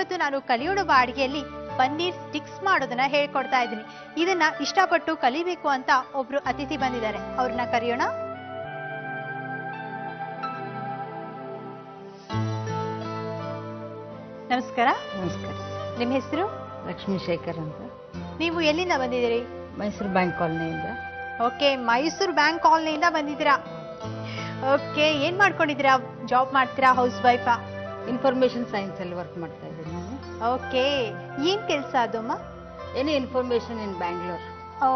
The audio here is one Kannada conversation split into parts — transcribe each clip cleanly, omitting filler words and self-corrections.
ಇವತ್ತು ನಾನು ಕಲಿಯೋಡುವ ಅಡಿಗೆಯಲ್ಲಿ ಪನ್ನೀರ್ ಸ್ಟಿಕ್ಸ್ ಮಾಡೋದನ್ನ ಹೇಳ್ಕೊಡ್ತಾ ಇದ್ದೀನಿ. ಇದನ್ನ ಇಷ್ಟಪಟ್ಟು ಕಲಿಬೇಕು ಅಂತ ಒಬ್ರು ಅತಿಥಿ ಬಂದಿದ್ದಾರೆ, ಅವ್ರನ್ನ ಕರೆಯೋಣ. ನಮಸ್ಕಾರ. ನಮಸ್ಕಾರ. ನಿಮ್ಮ ಹೆಸರು? ಲಕ್ಷ್ಮೀ ಶೇಖರ್ ಅಂತ. ನೀವು ಎಲ್ಲಿಂದ ಬಂದಿದ್ದೀರಿ? ಮೈಸೂರು ಬ್ಯಾಂಕ್ ಕಾಲನಿಯಿಂದ. ಓಕೆ, ಮೈಸೂರು ಬ್ಯಾಂಕ್ ಕಾಲನಿಯಿಂದ ಬಂದಿದ್ದೀರಾ. ಓಕೆ, ಏನ್ ಮಾಡ್ಕೊಂಡಿದ್ದೀರಾ? ಜಾಬ್ ಮಾಡ್ತೀರಾ? ಹೌಸ್ ವೈಫಾ? ಇನ್ಫಾರ್ಮೇಶನ್ ಸೈನ್ಸ್ ಅಲ್ಲಿ ವರ್ಕ್ ಮಾಡ್ತಾ ಇದ್ದೀನಿ ನಾನು. ಓಕೆ, ಏನ್ ಕೆಲಸ ಅದಮ್ಮ? ಏನೇ information in Bangalore.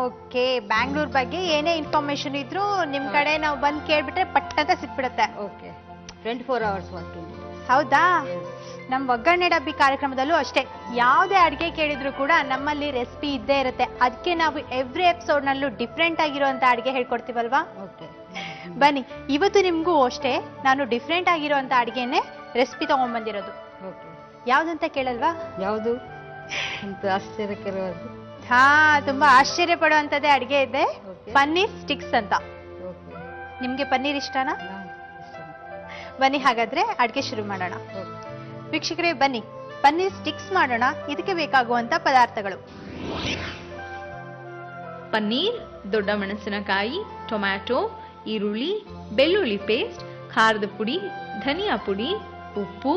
Okay, Bangalore ಬಗ್ಗೆ ಏನೇ ಇನ್ಫಾರ್ಮೇಶನ್ ಇದ್ರು ನಿಮ್ ಕಡೆ ನಾವು ಬಂದ್ ಕೇಳ್ಬಿಟ್ರೆ ಪಟ್ ಅಂತ ಸಿಕ್ಬಿಡುತ್ತೆ. Okay, 24 hours working. ಹೌದಾ? ನಮ್ ಒಗ್ಗರಣೆ ಡಬ್ಬಿ ಕಾರ್ಯಕ್ರಮದಲ್ಲೂ ಅಷ್ಟೇ, ಯಾವ್ದೇ ಅಡಿಗೆ ಕೇಳಿದ್ರು ಕೂಡ ನಮ್ಮಲ್ಲಿ ರೆಸಿಪಿ ಇದ್ದೇ ಇರುತ್ತೆ. ಅದಕ್ಕೆ ನಾವು ಎವ್ರಿ ಎಪಿಸೋಡ್ ನಲ್ಲೂ ಡಿಫ್ರೆಂಟ್ ಆಗಿರುವಂತ ಅಡಿಗೆ ಹೇಳ್ಕೊಡ್ತೀವಲ್ವಾ? ಓಕೆ, ಬನ್ನಿ, ಇವತ್ತು ನಿಮ್ಗೂ ಅಷ್ಟೇ ನಾನು ಡಿಫ್ರೆಂಟ್ ಆಗಿರುವಂತ ಅಡಿಗೆನೆ ರೆಸಿಪಿ ತಗೊಂಡ್ ಬಂದಿರೋದು. ಓಕೆ, ಯಾವ್ದಂತ ಕೇಳಲ್ವಾ? ಯಾವುದು ಅಂತ ಆಶ್ಚರ್ಯಕರವಾದ? ಹಾ, ತುಂಬಾ ಆಶ್ಚರ್ಯ ಪಡುವಂತದ್ದೇ ಅಡಿಗೆ ಇದೆ, Okay. ಪನ್ನೀರ್ ಸ್ಟಿಕ್ಸ್ ಅಂತ. ಓಕೆ, ನಿಮ್ಗೆ ಪನ್ನೀರ್ ಇಷ್ಟನಾ? ಇಷ್ಟ. ಬನ್ನಿ ಹಾಗಾದ್ರೆ ಅಡಿಗೆ ಶುರು ಮಾಡೋಣ. ಓಕೆ. ವೀಕ್ಷಕರೇ ಬನ್ನಿ, ಪನ್ನೀರ್ ಸ್ಟಿಕ್ಸ್ ಮಾಡೋಣ. ಇದಕ್ಕೆ ಬೇಕಾಗುವಂತ ಪದಾರ್ಥಗಳು: ಪನ್ನೀರ್, ದೊಡ್ಡ ಮೆಣಸಿನಕಾಯಿ, ಟೊಮ್ಯಾಟೊ, ಈರುಳ್ಳಿ, ಬೆಳ್ಳುಳ್ಳಿ ಪೇಸ್ಟ್, ಖಾರದ ಪುಡಿ, ಧನಿಯಾ ಪುಡಿ, ಉಪ್ಪು,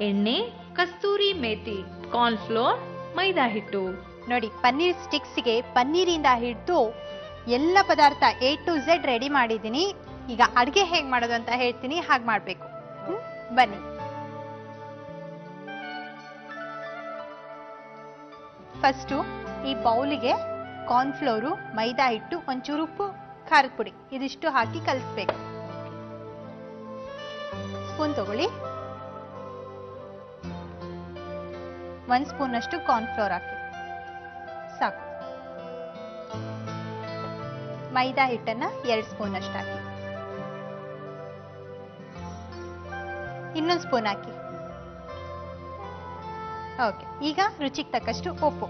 ಎಣ್ಣೆ, ಕಸ್ತೂರಿ ಮೇಥಿ, ಕಾರ್ನ್ಫ್ಲೋರ್, ಮೈದಾ ಹಿಟ್ಟು. ನೋಡಿ, ಪನ್ನೀರ್ ಸ್ಟಿಕ್ಸ್ಗೆ ಪನ್ನೀರಿಂದ ಹಿಡಿದು ಎಲ್ಲ ಪದಾರ್ಥ A to Z ರೆಡಿ ಮಾಡಿದ್ದೀನಿ. ಈಗ ಅಡಿಗೆ ಹೇಗ್ ಮಾಡೋದು ಅಂತ ಹೇಳ್ತೀನಿ, ಹಾಗೆ ಮಾಡ್ಬೇಕು. ಬನ್ನಿ. ಫಸ್ಟು ಈ ಬೌಲಿಗೆ ಕಾರ್ನ್ಫ್ಲೋರು, ಮೈದಾ ಹಿಟ್ಟು, ಒಂಚೂರು ಉಪ್ಪು, ಖಾರದ ಪುಡಿ ಇದಿಷ್ಟು ಹಾಕಿ ಕಲಿಸ್ಬೇಕು. ಸ್ಪೂನ್ ತಗೊಳ್ಳಿ. 1 ಸ್ಪೂನ್ ಅಷ್ಟು ಕಾರ್ನ್ಫ್ಲೋರ್ ಹಾಕಿ ಸಾಕು. ಮೈದಾ ಹಿಟ್ಟನ್ನ 2 ಸ್ಪೂನ್ ಅಷ್ಟು ಹಾಕಿ. ಇನ್ನೊಂದು ಸ್ಪೂನ್ ಹಾಕಿ. ಓಕೆ, ಈಗ ರುಚಿಗೆ ತಕ್ಕಷ್ಟು ಉಪ್ಪು.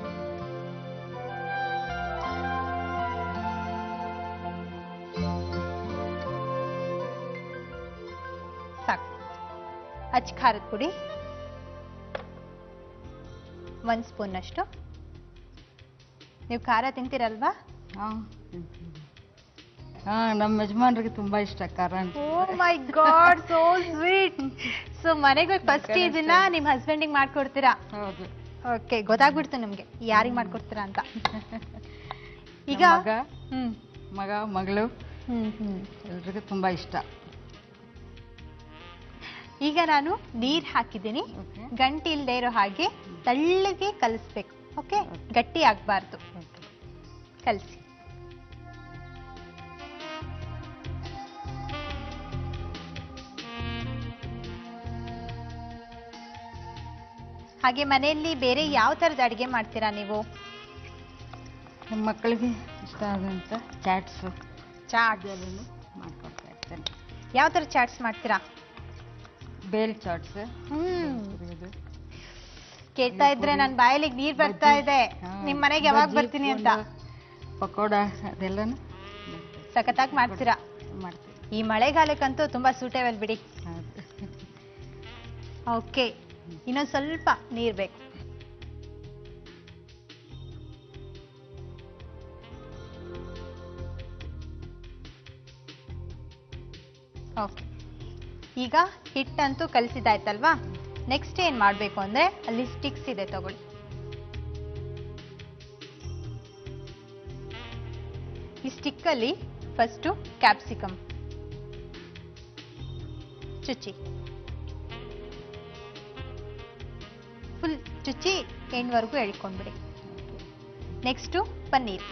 ಸಾಕು. ಅಚ್ಚ ಖಾರದ ಪುಡಿ 1 ಸ್ಪೂನ್ ಅಷ್ಟು. ನೀವು ಖಾರ ತಿಂತೀರಲ್ವಾ? ಹಾ, ನಮ್ಮ ಯಜಮಾನ್ರಿಗೆ ತುಂಬಾ ಇಷ್ಟ ಖಾರ ಅಂತ. ಓ ಮೈ ಗಾಡ್, ಸೋ ಸ್ವೀಟ್. ಸೊ ಮನೆಗೆ ಹೋಗಿ ಫಸ್ಟ್ ಇದನ್ನ ನಿಮ್ ಹಸ್ಬೆಂಡಿಗೆ ಮಾಡ್ಕೊಡ್ತೀರಾ? ಹೌದು. ಓಕೆ, ಗೊತ್ತಾಗ್ಬಿಡ್ತು ನಿಮ್ಗೆ ಯಾರಿಗೆ ಮಾಡ್ಕೊಡ್ತೀರಾ ಅಂತ. ಈಗ ಮಗ ಮಗಳು ಹ್ಮ್ ಎಲ್ರಿಗೂ ತುಂಬಾ ಇಷ್ಟ. ಈಗ ನಾನು ನೀರ್ ಹಾಕಿದ್ದೀನಿ. Okay. ಗಂಟಿ ಇಲ್ದೇ ಇರೋ ಹಾಗೆ ತಳ್ಳಗೆ ಕಲಿಸ್ಬೇಕು. ಓಕೆ, ಗಟ್ಟಿ ಆಗ್ಬಾರ್ದು. ಕಲಸಿ. ಹಾಗೆ ಮನೆಯಲ್ಲಿ ಬೇರೆ ಯಾವ ತರದ ಅಡಿಗೆ ಮಾಡ್ತೀರಾ ನೀವು? ನಮ್ಮ ಮಕ್ಕಳಿಗೆ ಇಷ್ಟ ಆದಂತ ಚಾಟ್ಸ್ ಮಾಡ್ಕೊಡ್ತಾ ಇರ್ತೇನೆ. ಯಾವ ತರ ಚಾಟ್ಸ್ ಮಾಡ್ತೀರಾ? ಬೇಲ್ ಚಾಟ್ಸ್. ಕೇಳ್ತಾ ಇದ್ರೆ ನನ್ ಬಾಯಲ್ಲಿಗೆ ನೀರ್ ಬರ್ತಾ ಇದೆ. ನಿಮ್ ಮನೆಗೆ ಯಾವಾಗ ಬರ್ತೀನಿ ಅಂತ. ಪಕೋಡ ಅದೆಲ್ಲನು ಸಖತ್ತಾಗಿ ಮಾಡ್ತೀರಾ. ಮಾಡ್ತೀವಿ. ಈ ಮಳೆಗಾಲಕ್ಕಂತೂ ತುಂಬಾ ಸೂಟೇಬಲ್ ಬಿಡಿ. ಓಕೆ, ಇನ್ನೊಂದು ಸ್ವಲ್ಪ ನೀರ್ ಬೇಕು. ಓಕೆ, ಈಗ ಹಿಟ್ಟಂತೂ ಕಲಸಿದಾಯ್ತಲ್ವಾ? ನೆಕ್ಸ್ಟ್ ಏನ್ ಮಾಡ್ಬೇಕು ಅಂದ್ರೆ ಅಲ್ಲಿ ಸ್ಟಿಕ್ಸ್ ಇದೆ, ತಗೊಳ್ಳಿ. ಈ ಸ್ಟಿಕ್ ಅಲ್ಲಿ ಫಸ್ಟ್ ಕ್ಯಾಪ್ಸಿಕಮ್ ಚುಚ್ಚಿ, ಫುಲ್ ಚುಚ್ಚಿ ಎಂಡ್ವರೆಗೂ ಎಳ್ಕೊಂಡ್ಬಿಡಿ. ನೆಕ್ಸ್ಟ್ ಪನ್ನೀರ್.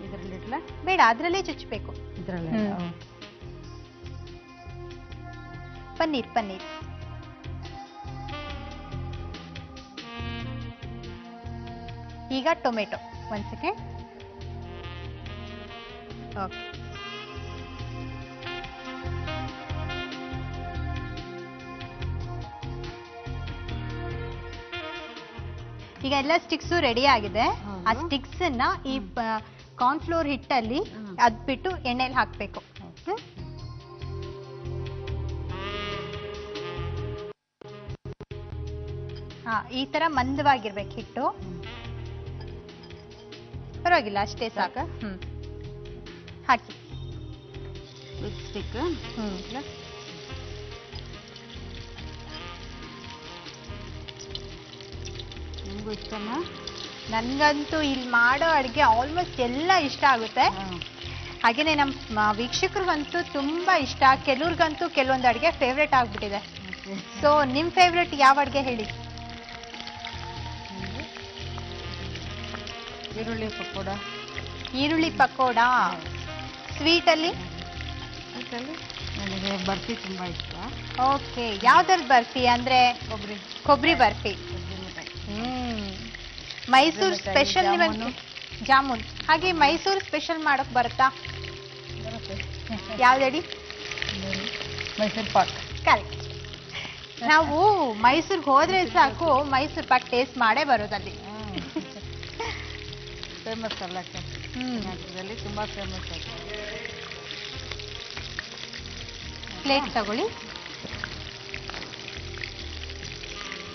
ಇದ್ರಲ್ಲಿಡ್ಲ? ಬೇಡ, ಅದ್ರಲ್ಲೇ ಚುಚ್ಚಬೇಕು. ಇದ್ರಲ್ಲ? ಪನ್ನೀರ್ ಪನ್ನೀರ್. ಈಗ ಟೊಮೆಟೊ. 1 ಸೆಕೆಂಡ್. ಓಕೆ, ಈಗ ಎಲ್ಲ ಸ್ಟಿಕ್ಸು ರೆಡಿ ಆಗಿದೆ. ಆ ಸ್ಟಿಕ್ಸ್ ಅನ್ನ ಈ ಕಾರ್ನ್ಫ್ಲೋರ್ ಹಿಟ್ಟಲ್ಲಿ ಅದ್ಬಿಟ್ಟು ಎಣ್ಣೆಲಿ ಹಾಕ್ಬೇಕು. ಈ ತರ ಮಂದವಾಗಿರ್ಬೇಕು ಹಿಟ್ಟು. ಪರವಾಗಿಲ್ಲ, ಅಷ್ಟೇ ಸಾಕ. ಹಾಕಿ. With stick. ನಿಮಗೂ ಇಷ್ಟನಾ? ನನ್ಗಂತೂ ಇಲ್ಲಿ ಮಾಡೋ ಅಡುಗೆ ಆಲ್ಮೋಸ್ಟ್ ಎಲ್ಲ ಇಷ್ಟ ಆಗುತ್ತೆ. ಹಾಗೇನೆ ನಮ್ಮ ವೀಕ್ಷಕರಿಗಂತೂ ತುಂಬಾ ಇಷ್ಟ. ಕೆಲವ್ರಿಗಂತೂ ಕೆಲವೊಂದು ಅಡುಗೆ ಫೇವ್ರೇಟ್ ಆಗ್ಬಿಟ್ಟಿದೆ. ಸೊ ನಿಮ್ ಫೇವ್ರೇಟ್ ಯಾವ ಅಡುಗೆ ಹೇಳಿ? ಈರುಳ್ಳಿ ಪಕೋಡ. ಈರುಳ್ಳಿ ಪಕೋಡ. ಸ್ವೀಟಲ್ಲಿ ನನಗೆ ಬರ್ಫಿ ತುಂಬಾ ಇಷ್ಟ. ಓಕೆ, ಯಾವ್ದ್ರಲ್ಲಿ ಬರ್ಫಿ ಅಂದ್ರೆ? ಕೊಬ್ಬರಿ ಬರ್ಫಿ. ಮೈಸೂರು ಸ್ಪೆಷಲ್ ನಿಮಗೆ ಜಾಮೂನ್. ಹಾಗೆ ಮೈಸೂರು ಸ್ಪೆಷಲ್ ಮಾಡಕ್ ಬರುತ್ತಾ? ಯಾವ್ದಡಿ? ಮೈಸೂರು ಪಾಕ್. ಕರೆಕ್ಟ್. ನಾವು ಮೈಸೂರ್ಗೆ ಹೋದ್ರೆ ಸಾಕು ಮೈಸೂರು ಪಾಕ್ ಟೇಸ್ಟ್ ಮಾಡೇ ಬರೋದಲ್ಲಿ. ಫೇಮಸ್ ಅಲ್ಲ ಕರ್ನಾಟಕದಲ್ಲಿ, ತುಂಬಾ ಫೇಮಸ್ ಆಗಿದೆ. ಪ್ಲೇಟ್ ತಗೊಳ್ಳಿ.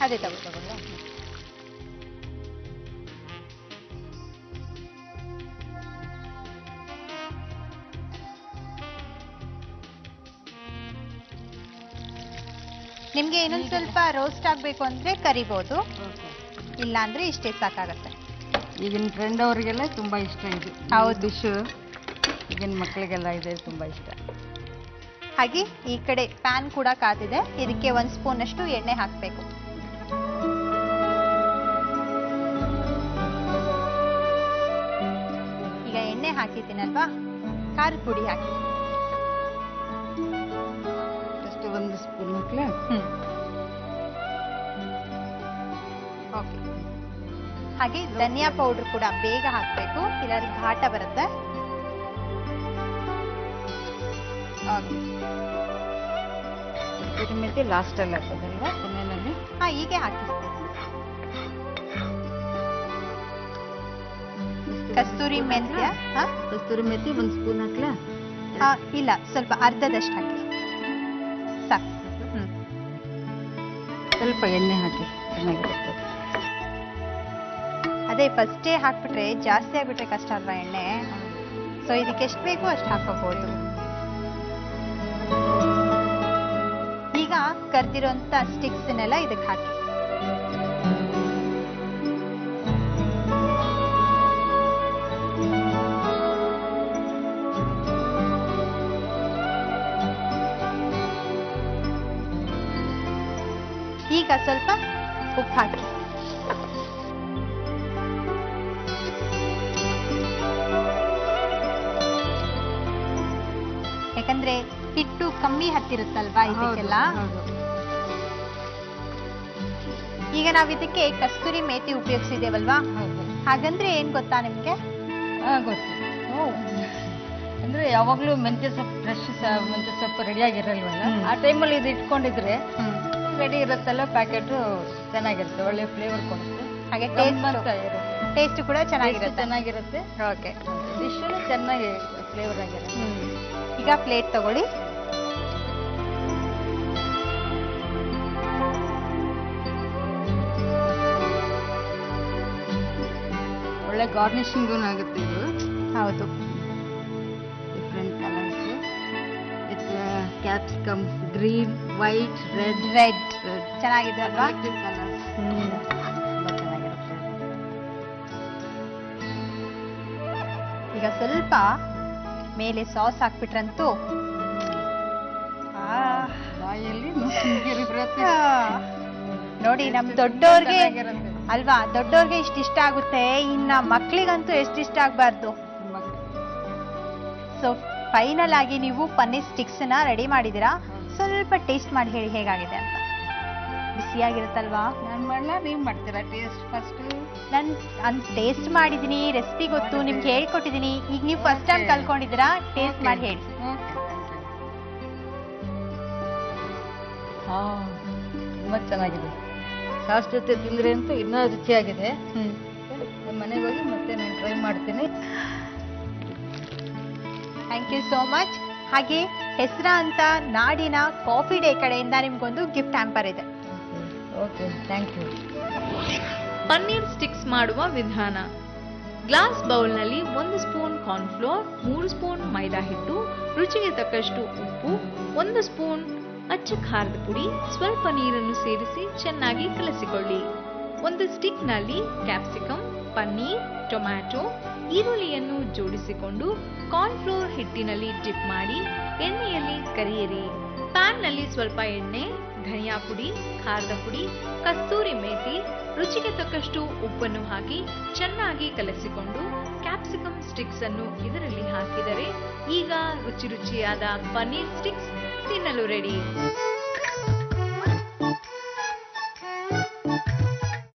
ಅದೇ ತಗೊಳ್ಳ. ನಿಮ್ಗೆ ಇನ್ನೊಂದು ಸ್ವಲ್ಪ ರೋಸ್ಟ್ ಆಗ್ಬೇಕು ಅಂದ್ರೆ ಕರಿಬಹುದು, ಇಲ್ಲ ಅಂದ್ರೆ ಇಷ್ಟೇ ಸಾಕಾಗತ್ತೆ. ಈಗಿನ ಟ್ರೆಂಡ್ ಅವರಿಗೆಲ್ಲ ತುಂಬಾ ಇಷ್ಟ ಇದು. ಹೌದು. ಡಿಶ್ ಈಗಿನ ಮಕ್ಕಳಿಗೆಲ್ಲ ಇದೆ ತುಂಬಾ ಇಷ್ಟ. ಹಾಗೆ ಈ ಕಡೆ ಪ್ಯಾನ್ ಕೂಡ ಕಾದಿದೆ. ಇದಕ್ಕೆ 1 ಸ್ಪೂನ್ ಅಷ್ಟು ಎಣ್ಣೆ ಹಾಕಬೇಕು. ಈಗ ಎಣ್ಣೆ ಹಾಕಿದ್ದೀನಲ್ವಾ, ಖಾರದ ಪುಡಿ ಹಾಕಿ. ಜಸ್ಟ್ 1 ಸ್ಪೂನ್ ಹಾಕ್ಲಾ? ಓಕೆ. ಹಾಗೆ ಧನಿಯಾ ಪೌಡರ್ ಕೂಡ ಬೇಗ ಹಾಕಬೇಕು, ಇಲ್ಲಾಂದ್ರೆ ಘಾಟ ಬರುತ್ತೆ. ಕಸ್ತೂರಿ ಮೆಂತ್ಯ ಲಾಸ್ಟ್ ಅಲ್ಲಿ ಹಾಕೋದಲ್ವಾ? ಕೊನೆಯಲ್ಲಿ ಹೀಗೆ ಹಾಕಿ. ಕಸ್ತೂರಿ ಮೆಂತ್ಯ. ಕಸ್ತೂರಿ ಮೆಂತ್ಯ 1 ಸ್ಪೂನ್ ಹಾಕ್ಲಾ? ಇಲ್ಲ, ಸ್ವಲ್ಪ ಅರ್ಧದಷ್ಟು ಹಾಕಿ ಸಾಕು. ಸ್ವಲ್ಪ ಎಣ್ಣೆ ಹಾಕಿ, ಚೆನ್ನಾಗಿರುತ್ತೆ. ಅದೇ ಫಸ್ಟೇ ಹಾಕ್ಬಿಟ್ರೆ ಜಾಸ್ತಿ ಆಗ್ಬಿಟ್ರೆ ಕಷ್ಟ ಅಲ್ವಾ ಎಣ್ಣೆ. ಸೊ ಇದಕ್ಕೆ ಎಷ್ಟು ಬೇಕೋ ಅಷ್ಟು ಹಾಕೋಬಹುದು. ಈಗ ಕರ್ದಿರೋಂಥ ಸ್ಟಿಕ್ಸ್ನೆಲ್ಲ ಇದಕ್ಕೆ ಹಾಕಿ. ಈಗ ಸ್ವಲ್ಪ ಉಪ್ಪು ಹಾಕಿ. ಯಾಕಂದ್ರೆ ಹಿಟ್ಟು ಕಮ್ಮಿ ಹತ್ತಿರುತ್ತಲ್ವಾ ಇದಕ್ಕೆಲ್ಲ. ಈಗ ನಾವ್ ಇದಕ್ಕೆ ಕಸ್ತೂರಿ ಮೇಥಿ ಉಪಯೋಗಿಸಿದೇವಲ್ವಾ, ಹಾಗಂದ್ರೆ ಏನ್ ಗೊತ್ತಾ ನಿಮ್ಗೆ? ಗೊತ್ತು. ಅಂದ್ರೆ ಯಾವಾಗ್ಲೂ ಮೆಂತ್ಯ ಸೊಪ್ಪು, ಫ್ರೆಶ್ ಮೆಂತ್ಯ ಸೊಪ್ಪು ರೆಡಿ ಆಗಿರಲ್ವಲ್ಲ, ಆ ಟೈಮಲ್ಲಿ ಇದು ಇಟ್ಕೊಂಡಿದ್ರೆ ರೆಡಿ ಇರುತ್ತಲ್ಲ, ಪ್ಯಾಕೆಟ್ ಚೆನ್ನಾಗಿರುತ್ತೆ, ಒಳ್ಳೆ ಫ್ಲೇವರ್ ಕೊಡುತ್ತೆ. ಹಾಗೆ ಟೇಸ್ಟ್ ಕೂಡ ಚೆನ್ನಾಗಿರುತ್ತೆ. ಓಕೆ, ಡಿಶ್ ಚೆನ್ನಾಗಿ ಫ್ಲೇವರ್ ಆಗಿರುತ್ತೆ. ಈಗ ಪ್ಲೇಟ್ ತಗೊಳ್ಳಿ. ಒಳ್ಳೆ ಗಾರ್ನಿಶಿಂಗ್ ಆಗುತ್ತೆ ಇದು. ಹೌದು. Different colours with capsicum, green, white, red ಚೆನ್ನಾಗಿದೆ ಅಲ್ವಾ? ಕಲರ್ಸ್ ಚೆನ್ನಾಗಿರುತ್ತೆ. ಈಗ ಸ್ವಲ್ಪ ಮೇಲೆ ಸಾಸ್ ಹಾಕ್ಬಿಟ್ರಂತೂ ಬಾಯಲ್ಲಿ ನೋಡಿ, ನಮ್ ದೊಡ್ಡೋರ್ಗೆ ಅಲ್ವಾ, ದೊಡ್ಡೋರ್ಗೆ ಇಷ್ಟ ಆಗುತ್ತೆ, ಇನ್ನ ಮಕ್ಳಿಗಂತೂ ಎಷ್ಟಿಷ್ಟ ಆಗ್ಬಾರ್ದು. ಸೊ ಫೈನಲ್ ಆಗಿ ನೀವು ಪನ್ನೀರ್ ಸ್ಟಿಕ್ಸ್ ನ ರೆಡಿ ಮಾಡಿದೀರಾ. ಸ್ವಲ್ಪ ಟೇಸ್ಟ್ ಮಾಡಿ ಹೇಳಿ ಹೇಗಾಗಿದೆ ಅಂತ. ಬಿಸಿಯಾಗಿರುತ್ತಲ್ವಾ? ನಾನು ಮಾಡಲ್ಲ, ನೀವು ಮಾಡ್ತೀರಾ ಟೇಸ್ಟ್ ಫಸ್ಟ್? ನಾನು ಟೇಸ್ಟ್ ಮಾಡಿದೀನಿ, ರೆಸಿಪಿ ಗೊತ್ತು, ನಿಮ್ಗೆ ಹೇಳ್ಕೊಟ್ಟಿದೀನಿ. ಈಗ ನೀವು ಫಸ್ಟ್ ಟೈಮ್ ಕಲ್ಕೊಂಡಿದ್ದೀರಾ, ಟೇಸ್ಟ್ ಮಾಡಿ ಹೇಳಿ. ತುಂಬಾ ಚೆನ್ನಾಗಿದೆ. ಸಾಸ್ ಜೊತೆ ತಿಂದ್ರೆ ಅಂತೂ ಇನ್ನೂ ರುಚಿಯಾಗಿದೆ. ನಮ್ಮ ಮನೆಗೆ ಹೋಗಿ ಮತ್ತೆ ನಾನು ಟ್ರೈ ಮಾಡ್ತೀನಿ. Thank you so much. ಹಾಗೆ ಹೆಸರ ಅಂತ ನಾಡಿನ ಕಾಫಿ ಡೇ ಕಡೆಯಿಂದ ನಿಮ್ಗೊಂದು ಗಿಫ್ಟ್ ಹ್ಯಾಂಪರ್ ಇದೆ. Okay, thank you. Paneer sticks ಮಾಡುವ ವಿಧಾನ. ಗ್ಲಾಸ್ ಬೌಲ್ನಲ್ಲಿ 1 ಸ್ಪೂನ್ ಕಾರ್ನ್ಫ್ಲೋರ್, 3 ಸ್ಪೂನ್ ಮೈದಾ ಹಿಟ್ಟು, ರುಚಿಗೆ ತಕ್ಕಷ್ಟು ಉಪ್ಪು, 1 ಸ್ಪೂನ್ ಅಚ್ಚ ಖಾರದ ಪುಡಿ, ಸ್ವಲ್ಪ ನೀರನ್ನು ಸೇರಿಸಿ ಚೆನ್ನಾಗಿ ಕಲಸಿಕೊಳ್ಳಿ. ಒಂದು ಸ್ಟಿಕ್ನಲ್ಲಿ ಕ್ಯಾಪ್ಸಿಕಮ್, ಪನ್ನೀರ್, ಟೊಮ್ಯಾಟೊ, ಈರುಳ್ಳಿಯನ್ನು ಜೋಡಿಸಿಕೊಂಡು ಕಾರ್ನ್ಫ್ಲೋರ್ ಹಿಟ್ಟಿನಲ್ಲಿ ಡಿಪ್ ಮಾಡಿ ಎಣ್ಣೆಯಲ್ಲಿ ಕರಿಯಿರಿ. ಪ್ಯಾನ್ನಲ್ಲಿ ಸ್ವಲ್ಪ ಎಣ್ಣೆ, ಧನಿಯಾ ಪುಡಿ, ಖಾರದ ಪುಡಿ, ಕಸ್ತೂರಿ ಮೇಥಿ, ರುಚಿಗೆ ತಕ್ಕಷ್ಟು ಉಪ್ಪನ್ನು ಹಾಕಿ ಚೆನ್ನಾಗಿ ಕಲಸಿಕೊಂಡು ಕ್ಯಾಪ್ಸಿಕಮ್ ಸ್ಟಿಕ್ಸ್ ಅನ್ನು ಇದರಲ್ಲಿ ಹಾಕಿದರೆ ಈಗ ರುಚಿಯಾದ ಪನ್ನೀರ್ ಸ್ಟಿಕ್ಸ್ ತಿನ್ನಲು ರೆಡಿ.